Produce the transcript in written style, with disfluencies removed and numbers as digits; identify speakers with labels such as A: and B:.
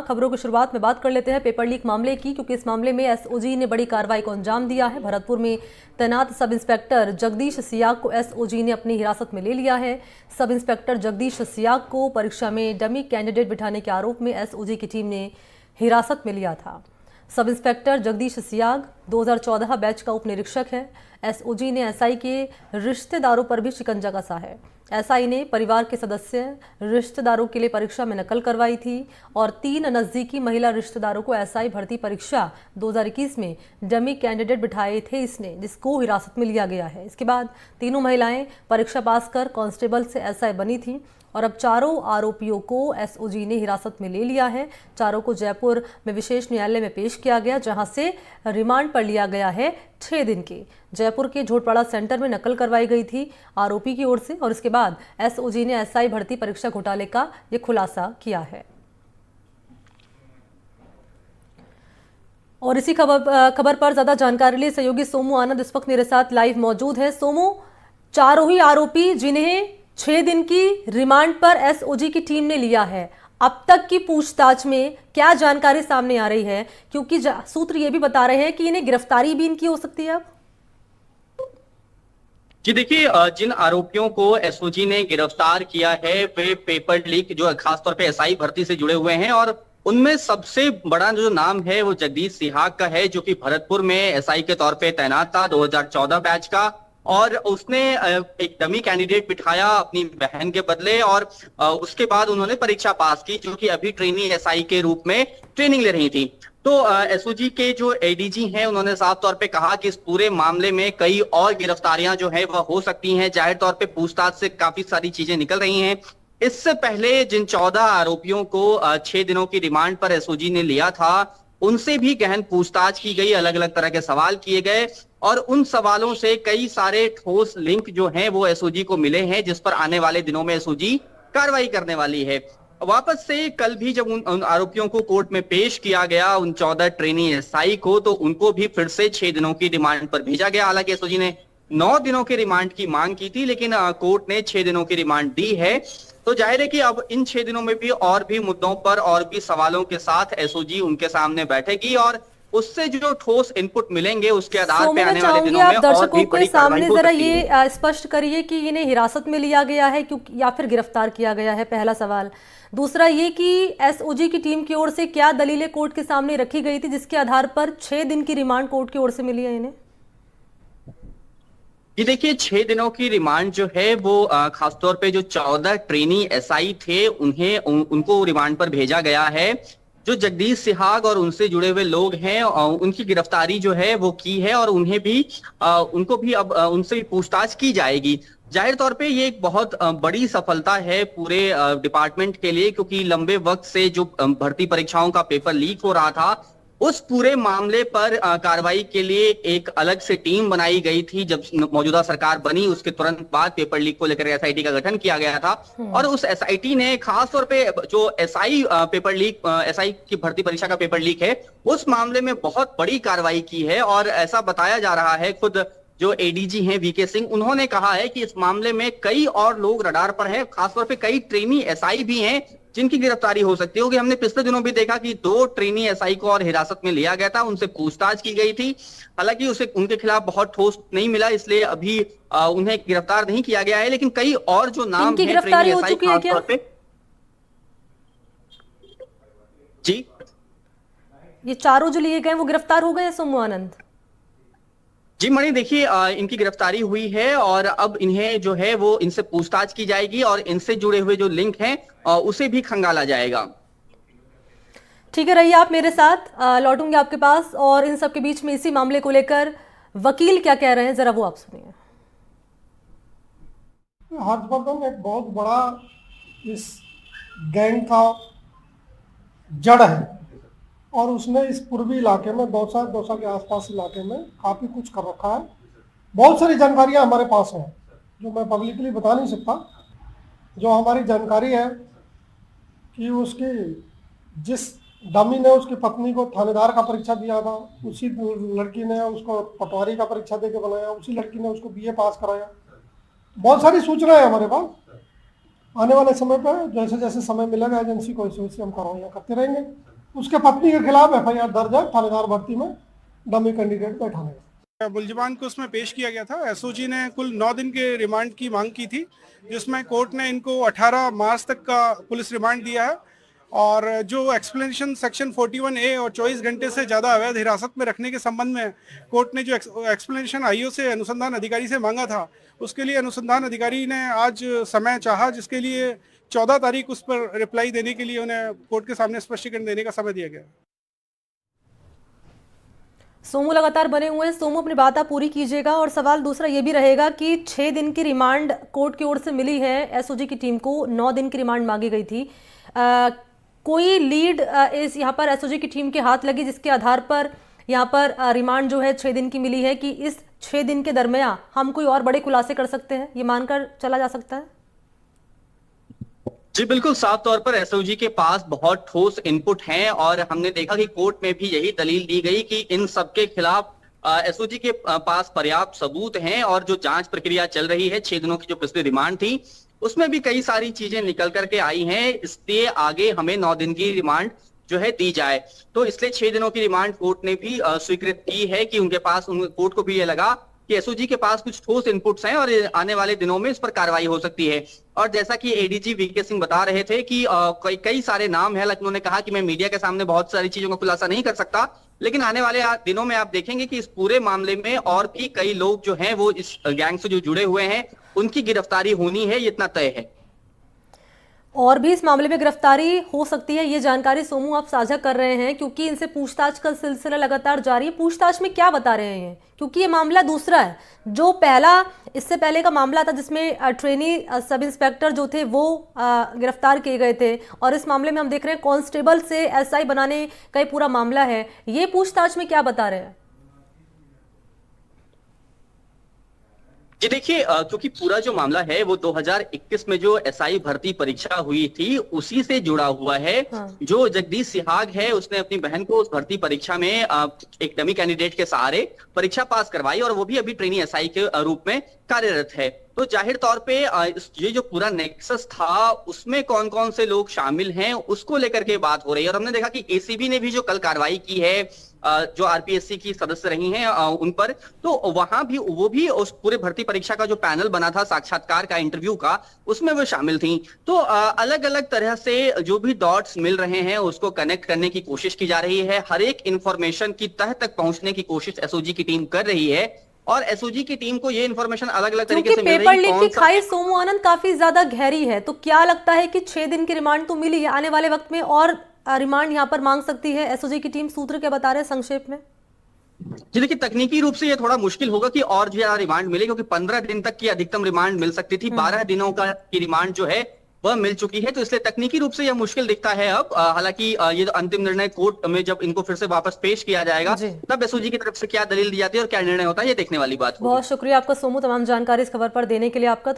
A: खबरों की शुरुआत में बात कर लेते हैं पेपर लीक मामले की, क्योंकि इस मामले में एसओजी ने बड़ी कार्रवाई को अंजाम दिया है। भरतपुर में तैनात सब इंस्पेक्टर जगदीश सियाग को एसओजी ने अपनी हिरासत में ले लिया है। सब इंस्पेक्टर जगदीश सियाग को परीक्षा में डमी कैंडिडेट बिठाने के आरोप में एसओजी की टीम ने हिरासत में लिया था। Sub inspector Jagdish Siyag 2014 batch का उप निरीक्षक है। एसओजी ने एसआई के रिश्तेदारों पर भी शिकंजा कसा है। एसआई ने परिवार के सदस्य रिश्तेदारों के लिए परीक्षा में नकल करवाई थी और 3 नजदीकी महिला रिश्तेदारों को एसआई भर्ती परीक्षा 2021 में डमी कैंडिडेट बिठाए थे इसने, जिसको हिरासत में लिया गया है। इसके बाद तीनों महिलाएं परीक्षा पास कर कांस्टेबल से एसआई बनी थी और अब चारों आरोपियों को एसओजी ने हिरासत में ले लिया है। चारों को जयपुर में विशेष न्यायालय में पेश किया गया, जहां से रिमांड पर लिया गया है 6 दिन के। जयपुर के झोटपाड़ा सेंटर में नकल करवाई गई थी आरोपी की ओर से और इसके बाद एसओजी ने एसआई भर्ती परीक्षा घोटाले का ये खुलासा किया है। और इसी खबर पर ज्यादा जानकारी लिए सहयोगी सोमू आनंद इस वक्त मेरे साथ लाइव मौजूद है। सोमू, चारों ही आरोपी जिन्हें 6 दिन की रिमांड पर एसओजी की टीम ने लिया है, अब तक की पूछताछ में क्या जानकारी सामने आ रही है? क्योंकि सूत्र ये भी बता रहे हैं कि इन्हें गिरफ्तारी भी इनकी हो सकती है अब।
B: जी देखिए, जिन आरोपियों को एसओजी ने गिरफ्तार किया है वे पेपर लीक जो खासतौर पे एसआई भर्ती से जुड़े हुए हैं और उनमें सबसे बड़ा जो नाम है वो जगदीश सिहाग का है, जो कि भरतपुर में एसआई के तौर पे तैनात था 2014 बैच का। और उसने एक डमी कैंडिडेट बिठाया अपनी बहन के बदले और उसके बाद उन्होंने परीक्षा पास की, जो कि अभी ट्रेनी एसआई के रूप में ट्रेनिंग ले रही थी। तो एसओजी के जो एडीजी हैं उन्होंने साफ तौर पे कहा कि इस पूरे मामले में कई और गिरफ्तारियां जो है वह हो सकती हैं। जाहिर तौर पे पूछताछ से काफी सारी चीजें निकल रही हैं। इससे पहले जिन 14 आरोपियों को 6 दिनों की रिमांड पर एसओजी ने लिया था, उनसे भी गहन पूछताछ की गई, अलग अलग तरह के सवाल किए गए और उन सवालों से कई सारे ठोस लिंक जो हैं वो एसओजी को मिले हैं, जिस पर आने वाले दिनों में एसओजी कार्रवाई करने वाली है। वापस से कल भी जब उन आरोपियों को कोर्ट में पेश किया गया, उन 14 ट्रेनी एसआई को, तो उनको भी फिर से 6 दिनों की रिमांड पर भेजा गया। हालांकि एसओजी ने 9 दिनों की रिमांड की मांग की थी, लेकिन कोर्ट ने 6 दिनों की रिमांड दी है। तो जाहिर है कि अब इन 6 दिनों में भी और भी मुद्दों पर और भी सवालों के साथ एसओजी उनके सामने बैठेगी और उससे जो ठोस इनपुट मिलेंगे उसके आधार पे आने वाले दिनों में और भी बड़ी कार्रवाई हो सकती है।
A: जरा ये स्पष्ट करिए कि इन्हें हिरासत में लिया गया है क्योंकि या फिर गिरफ्तार किया गया है, पहला सवाल। दूसरा ये कि एसओजी की टीम की ओर से क्या दलीलें कोर्ट के सामने रखी गई थी जिसके आधार पर 6 दिन की रिमांड कोर्ट की ओर से मिली है इन्हें?
B: ये देखिए, 6 दिनों की रिमांड जो है वो खासतौर पे जो 14 ट्रेनी एसआई थे उनको रिमांड पर भेजा गया है। जो जगदीश सिहाग और उनसे जुड़े हुए लोग हैं उनकी गिरफ्तारी जो है वो की है और उनको भी अब उनसे भी पूछताछ की जाएगी। जाहिर तौर पे ये एक बहुत बड़ी सफलता है पूरे डिपार्टमेंट के लिए, क्योंकि लंबे वक्त से जो भर्ती परीक्षाओं का पेपर लीक हो रहा था उस पूरे मामले पर कार्रवाई के लिए एक अलग से टीम बनाई गई थी। जब मौजूदा सरकार बनी उसके तुरंत बाद पेपर लीक को लेकर एसआईटी का गठन किया गया था और उस एसआईटी ने खास तौर पे जो एसआई पेपर लीक एसआई की भर्ती परीक्षा का पेपर लीक है उस मामले में बहुत बड़ी कार्रवाई की है। और ऐसा बताया जा रहा है, खुद जो एडीजी हैं वीके सिंह, उन्होंने कहा है कि इस मामले में कई और लोग रडार पर हैं, खासतौर पे कई ट्रेनी एसआई भी हैं जिनकी गिरफ्तारी हो सकती है। क्योंकि हमने पिछले दिनों भी देखा कि 2 ट्रेनी एसआई को और हिरासत में लिया गया था, उनसे पूछताछ की गई थी। हालांकि उनके खिलाफ बहुत ठोस नहीं मिला, इसलिए अभी उन्हें गिरफ्तार नहीं किया गया है। लेकिन कई और जो नाम है ट्रेनी एसआई खासतौर पे। जी,
A: ये चारों जो लिए गए वो गिरफ्तार हो गए सोमू आनंद?
B: जी मणि, देखिए इनकी गिरफ्तारी हुई है और अब इन्हें जो है वो इनसे पूछताछ की जाएगी और इनसे जुड़े हुए जो लिंक हैं उसे भी खंगाला जाएगा।
A: ठीक है, रहिए आप मेरे साथ, लौटूंगे आपके पास। और इन सब के बीच में इसी मामले को लेकर वकील क्या कह रहे हैं, जरा वो आप सुनिए।
C: हर्षवर्धन एक बहुत बड़ा इस गैंग का जड़ है और उसने इस पूर्वी इलाके में दौसा के आसपास इलाके में काफ़ी कुछ कर रखा है। बहुत सारी जानकारियां हमारे पास हैं जो मैं पब्लिकली बता नहीं सकता। जो हमारी जानकारी है कि उसकी जिस डमी ने उसकी पत्नी को थानेदार का परीक्षा दिया था, उसी लड़की ने उसको पटवारी का परीक्षा देके बनाया, उसी लड़की ने उसको बीए पास कराया। बहुत सारी सूचनाएं हमारे पास आने वाले समय पर जैसे जैसे समय मिलेगा एजेंसी को वैसे वैसे हम कार्रवाइयाँ करते रहेंगे। उसके पत्नी के खिलाफ FIR दर्ज है थानेदार भर्ती में डमी कैंडिडेट बैठाने का।
D: मुलजिमान को उसमें पेश किया गया था। एसओजी ने कुल 9 दिन के रिमांड की मांग की थी, जिसमें कोर्ट ने इनको 18 मार्च तक का पुलिस रिमांड दिया है। और जो एक्सप्लेनेशन सेक्शन 41A और 24 घंटे से ज़्यादा अवैध हिरासत में रखने के संबंध में कोर्ट ने जो एक्सप्लेनेशन IO से अनुसंधान अधिकारी से मांगा था, उसके लिए अनुसंधान अधिकारी ने आज समय चाहा, जिसके लिए 14 तारीख उस पर रिप्लाई देने के लिए उन्हें कोर्ट के सामने स्पष्टीकरण देने का समय दिया गया।
A: सोमू लगातार बने हुए हैं। सोमू, अपनी बात आप पूरी कीजिएगा। और सवाल दूसरा ये भी रहेगा कि 6 दिन की रिमांड कोर्ट की ओर से मिली है, SOG की टीम को 9 दिन की रिमांड मांगी गई थी। कोई लीड इस यहाँ पर SOG की टीम के हाथ लगी जिसके आधार पर यहाँ पर रिमांड जो है 6 दिन की मिली है कि इस 6 दिन के दरमियान हम कोई और बड़े खुलासे कर सकते हैं, ये मानकर चला जा सकता है?
B: जी बिल्कुल, साफ तौर पर SOG के पास बहुत ठोस इनपुट हैं और हमने देखा कि कोर्ट में भी यही दलील दी गई कि इन सबके खिलाफ SOG के पास पर्याप्त सबूत हैं और जो जांच प्रक्रिया चल रही है, 6 दिनों की जो पिछली रिमांड थी उसमें भी कई सारी चीजें निकल करके आई हैं, इसलिए आगे हमें 9 दिन की रिमांड जो है दी जाए। तो इसलिए 6 दिनों की रिमांड कोर्ट ने भी स्वीकृत की है कि उनके पास, कोर्ट को भी ये लगा कि SOG के पास कुछ ठोस इनपुट्स हैं और आने वाले दिनों में इस पर कार्रवाई हो सकती है। और जैसा कि ADG VK सिंह बता रहे थे कि कई सारे नाम है, लेकिन उन्होंने कहा कि मैं मीडिया के सामने बहुत सारी चीजों का खुलासा नहीं कर सकता, लेकिन आने वाले दिनों में आप देखेंगे कि इस पूरे मामले में और भी कई लोग जो हैं वो इस गैंग से जो जुड़े हुए हैं उनकी गिरफ्तारी होनी है, ये इतना तय है।
A: और भी इस मामले में गिरफ्तारी हो सकती है, ये जानकारी सोमू आप साझा कर रहे हैं क्योंकि इनसे पूछताछ का सिलसिला लगातार जारी है। पूछताछ में क्या बता रहे हैं, क्योंकि ये मामला दूसरा है। जो इससे पहले का मामला था जिसमें ट्रेनी सब इंस्पेक्टर जो थे वो गिरफ्तार किए गए थे, और इस मामले में हम देख रहे हैं कांस्टेबल से SI बनाने का पूरा मामला है। ये पूछताछ में क्या बता रहे हैं?
B: जी देखिए, क्योंकि पूरा जो मामला है वो 2021 में जो SI भर्ती परीक्षा हुई थी उसी से जुड़ा हुआ है।
A: हाँ।
B: जो जगदीश सिहाग है उसने अपनी बहन को उस भर्ती परीक्षा में एक डमी कैंडिडेट के सहारे परीक्षा पास करवाई और वो भी अभी ट्रेनी SI के रूप में कार्यरत है। तो जाहिर तौर पे ये जो पूरा नेक्सस था उसमें कौन कौन से लोग शामिल हैं उसको लेकर के बात हो रही है। और हमने देखा कि ACB ने भी जो कल कार्रवाई की है, जो RPSC की सदस्य रही हैं उन पर, तो वहां भी वो भी उस पूरे भर्ती परीक्षा का जो पैनल बना था साक्षात्कार का, इंटरव्यू का, उसमें वो शामिल थी। तो अलग अलग तरह से जो भी डॉट्स मिल रहे हैं उसको कनेक्ट करने की कोशिश की जा रही है। हर एक इंफॉर्मेशन की तह तक पहुंचने की कोशिश SOG की टीम कर रही है और SOG की टीम को ये इंफॉर्मेशन अलग अलग तरीके से मिल रही है।
A: पेपर लीक की खाई सोमू आनंद काफी ज्यादा गहरी है, तो क्या लगता है कि 6 दिन की रिमांड तो मिली है, आने वाले वक्त में और रिमांड यहाँ पर मांग सकती है SOG की टीम? सूत्र क्या बता रहे हैं संक्षेप में?
B: जी देखिए, तकनीकी रूप से ये थोड़ा मुश्किल होगा कि और ज्यादा रिमांड मिले, क्योंकि 15 दिन तक की अधिकतम रिमांड मिल सकती थी, 12 दिनों की रिमांड जो है वह मिल चुकी है। तो इसलिए तकनीकी रूप से यह मुश्किल दिखता है अब। हालांकि ये जो अंतिम निर्णय कोर्ट में जब इनको फिर से वापस पेश किया जाएगा तब SOG की तरफ से क्या दलील दी जाती है और क्या निर्णय होता है, ये देखने वाली बात होगी।
A: बहुत शुक्रिया आपका सोमू, तमाम जानकारी इस खबर पर देने के लिए आपका।